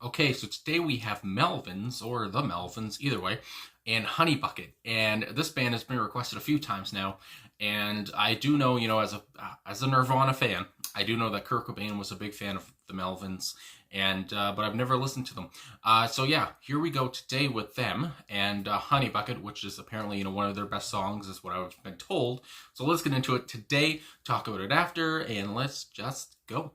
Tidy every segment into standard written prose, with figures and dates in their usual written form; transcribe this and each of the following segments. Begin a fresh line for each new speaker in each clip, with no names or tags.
Okay, so today we have Melvins, or the Melvins, either way, and Honey Bucket. And this band has been requested a few times now. And I do know, as a Nirvana fan, I do know that Kurt Cobain was a big fan of the Melvins, and but I've never listened to them. So yeah, here we go today with them and Honey Bucket, which is apparently one of their best songs, is what I've been told. So let's get into it today, talk about it after, and let's just go.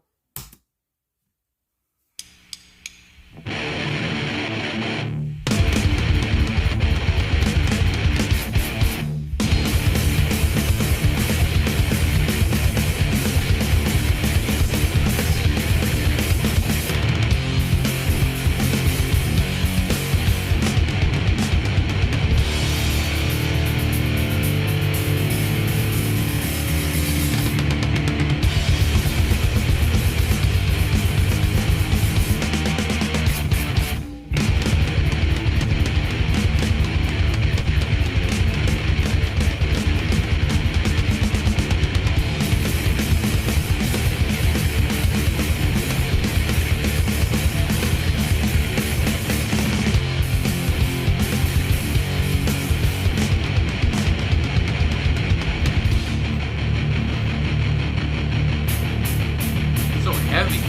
So heavy.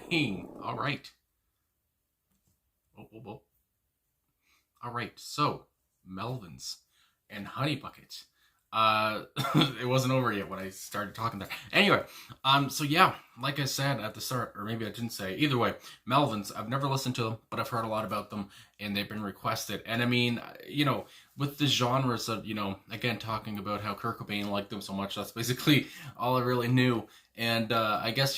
Dang. All right. Oh, oh, oh. All right. So, Melvins and Honey Bucket. Uh, it wasn't over yet when I started talking there. Anyway, so yeah, like I said at the start, or maybe I didn't say. Either way, Melvins. I've never listened to them, but I've heard a lot about them, and they've been requested. And I mean, with the genres of, again, talking about how Kurt Cobain liked them so much, that's basically all I really knew. And I guess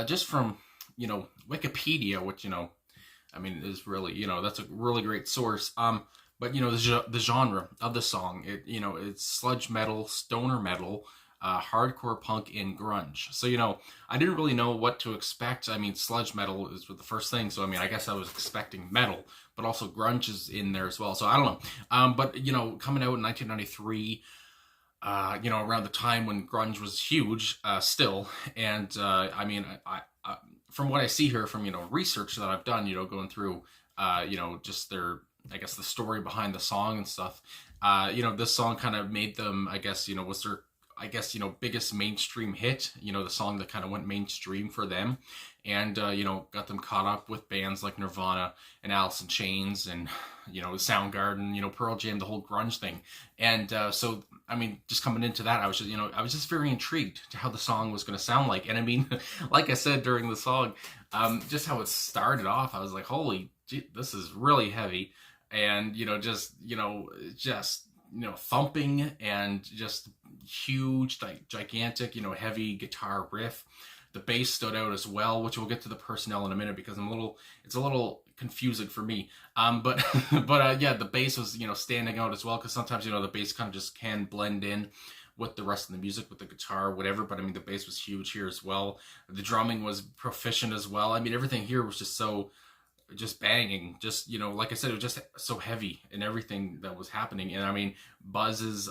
just from Wikipedia, which I mean, is really, that's a really great source. But the genre of the song, it's sludge metal, stoner metal, hardcore punk, and grunge. So I didn't really know what to expect. I mean, sludge metal is the first thing, so I mean, I guess I was expecting metal, but also grunge is in there as well. So I don't know. But coming out in 1993. Around the time when grunge was huge, still, and I mean, from what I see here from research that I've done, going through, just their, I guess, the story behind the song and stuff. This song kind of made them, I guess, was their I guess, biggest mainstream hit, the song that kind of went mainstream for them, and, got them caught up with bands like Nirvana and Alice in Chains and, Soundgarden, Pearl Jam, the whole grunge thing. And so, I mean, just coming into that, I was just very intrigued to how the song was going to sound like. And I mean, like I said during the song, just how it started off, I was like, holy, gee, this is really heavy. And, just thumping and just huge, gigantic, heavy guitar riff. The bass stood out as well, which we'll get to the personnel in a minute because it's a little confusing for me. But yeah, the bass was, standing out as well, because sometimes, the bass kind of just can blend in with the rest of the music, with the guitar, whatever. But I mean, the bass was huge here as well. The drumming was proficient as well. I mean, everything here was just banging, just, like I said, it was just so heavy in everything that was happening. And I mean, Buzz's,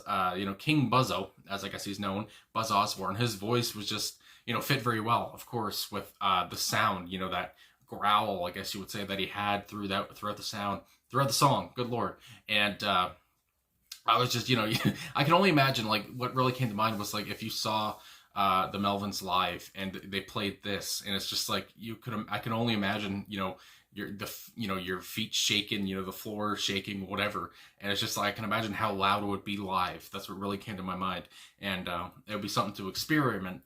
King Buzzo, as I guess he's known, Buzz Osborne, his voice was just, fit very well, of course, with the sound, that growl, I guess you would say, that he had throughout the song, good Lord. And I was just, I can only imagine, like, what really came to mind was, like, if you saw the Melvins live and they played this, and it's just like, I can only imagine, your feet shaking, the floor shaking, whatever. And it's just like, I can imagine how loud it would be live. That's what really came to my mind. And it would be something to experience.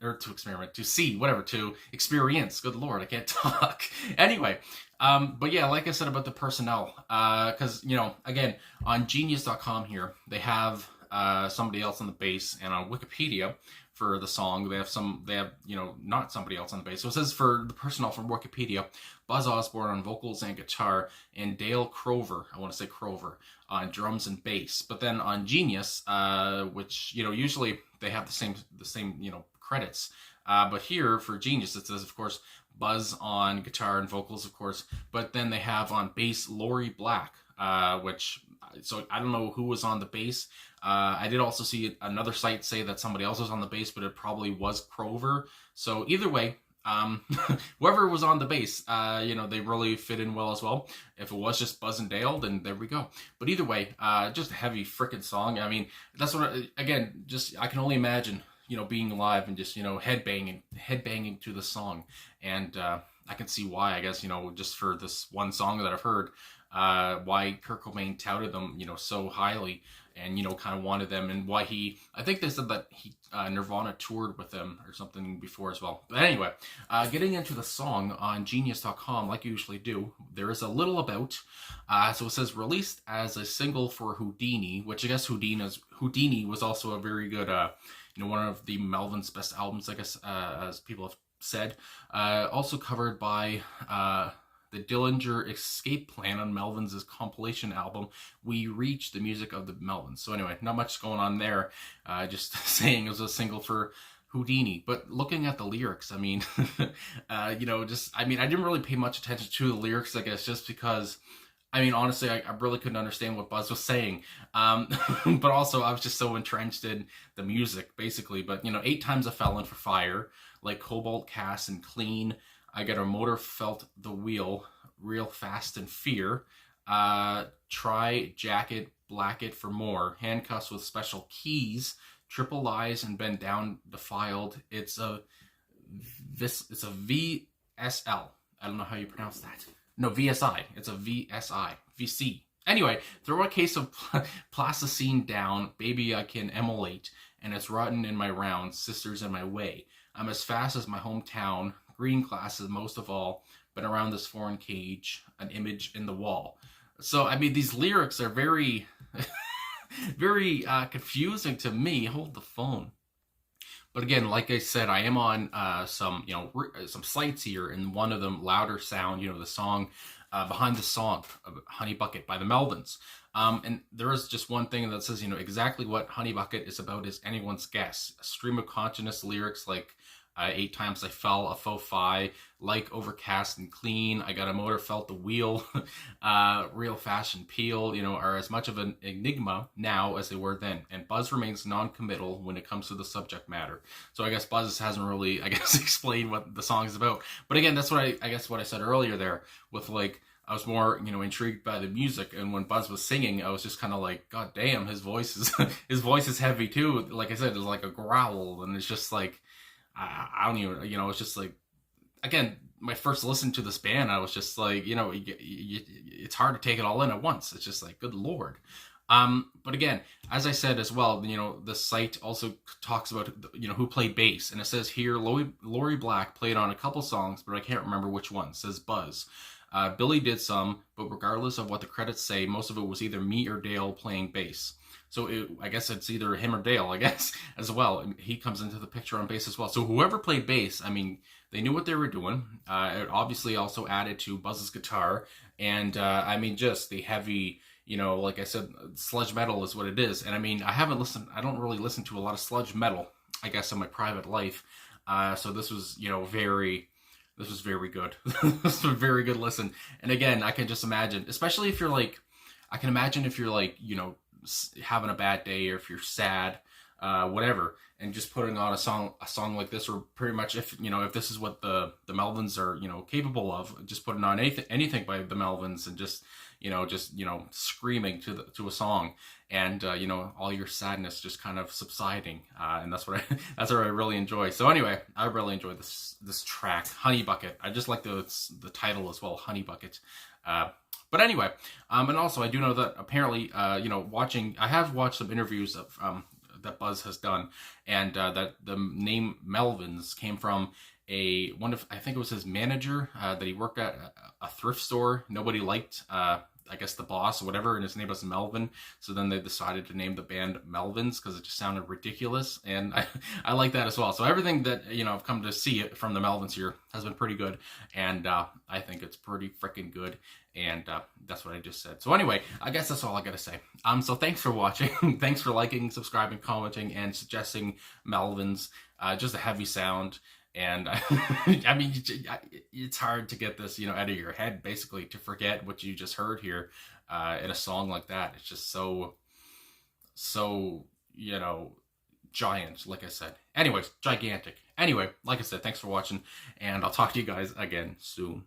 Good Lord, I can't talk. Anyway, but yeah, like I said about the personnel, because, again, on Genius.com here, they have somebody else on the bass, and on Wikipedia for the song, they have not somebody else on the bass. So it says, for the personnel from Wikipedia, Buzz Osborne on vocals and guitar, and Dale Crover, on drums and bass. But then on Genius, which, usually they have the same credits. But here for Genius, it says, of course, Buzz on guitar and vocals, of course. But then they have on bass Lori Black, so I don't know who was on the bass. I did also see another site say that somebody else was on the bass, but it probably was Crover. So either way, whoever was on the bass, they really fit in well as well. If it was just Buzz and Dale, then there we go. But either way, just a heavy freaking song. I mean, that's what, I can only imagine, being live and just, headbanging to the song. And I can see why, I guess, just for this one song that I've heard, why Kurt Cobain touted them, so highly, and, kind of wanted them, and why I think they said that Nirvana toured with them or something before as well. But anyway, getting into the song on Genius.com, like you usually do, there is a little about, so it says, released as a single for Houdini, which I guess Houdini was also a very good, one of the Melvins' best albums, I guess, as people have said. Also covered by the Dillinger Escape Plan on Melvins' compilation album, We Reach the Music of the Melvins. So anyway, not much going on there. Just saying it was a single for Houdini. But looking at the lyrics, I mean, I didn't really pay much attention to the lyrics, I guess, just because, honestly, I really couldn't understand what Buzz was saying. But also, I was just so entrenched in the music, basically. But, 8 times a felon for fire, like Cobalt, Cass, and Clean. I got a motor, felt the wheel, real fast and fear. Try, jacket, black it for more. Handcuffs with special keys. Triple lies and bend down defiled. It's a VSL. I don't know how you pronounce that. No, VSI. It's a VSI. VC. Anyway, throw a case of plasticine down. Baby, I can emulate. And it's rotten in my rounds. Sisters in my way. I'm as fast as my hometown. Green glasses most of all, but around this foreign cage, an image in the wall. So, these lyrics are very, very confusing to me. Hold the phone. But again, like I said, I am on some sites here, and one of them, Louder Sound, the song, behind the song, Honey Bucket by the Melvins. And there is just one thing that says, exactly what Honey Bucket is about is anyone's guess. A stream of consciousness lyrics like 8 times I fell, a faux fi, like overcast and clean, I got a motor, felt the wheel, real fashion peel, are as much of an enigma now as they were then. And Buzz remains non-committal when it comes to the subject matter. So I guess Buzz hasn't really, explained what the song is about. But again, that's what I said earlier there with, like, I was more, intrigued by the music. And when Buzz was singing, I was just kind of like, God damn, his voice is his voice is heavy too. Like I said, it's like a growl, and it's just like I don't even, it's just like, again, my first listen to this band, I was just like, it's hard to take it all in at once. It's just like, good lord. But again, as I said as well, the site also talks about, who played bass. And it says here, Lori Black played on a couple songs, but I can't remember which one. It says Buzz. Billy did some, but regardless of what the credits say, most of it was either me or Dale playing bass. So I guess it's either him or Dale, I guess, as well. He comes into the picture on bass as well. So whoever played bass, I mean, they knew what they were doing. It obviously also added to Buzz's guitar. And, I mean, just the heavy, like I said, sludge metal is what it is. And I mean, I don't really listen to a lot of sludge metal, I guess, in my private life. So this was, this was very good. This was a very good listen. And again, I can just imagine, especially if you're like, having a bad day, or if you're sad, whatever, and just putting on a song like this, or pretty much if this is what the Melvins are capable of, just putting on anything by the Melvins, and just screaming to a song, and all your sadness just kind of subsiding, and that's what I really enjoy. So anyway, I really enjoyed this track, Honey Bucket. I just like the title as well, Honey Bucket. But anyway, and also I do know that apparently, I have watched some interviews of that Buzz has done, and that the name Melvins came from I think it was his manager, that he worked at a thrift store. Nobody liked, I guess, the boss or whatever, and his name was Melvin. So then they decided to name the band Melvins because it just sounded ridiculous, and I like that as well. So everything that I've come to see it from the Melvins here has been pretty good, and I think it's pretty freaking good. And that's what I just said. So anyway, I guess that's all I gotta say. So thanks for watching. Thanks for liking, subscribing, commenting, and suggesting Melvins. Just a heavy sound. And I mean, it's hard to get this, out of your head, basically, to forget what you just heard here in a song like that. It's just so, giant, like I said. Anyways, gigantic. Anyway, like I said, thanks for watching, and I'll talk to you guys again soon.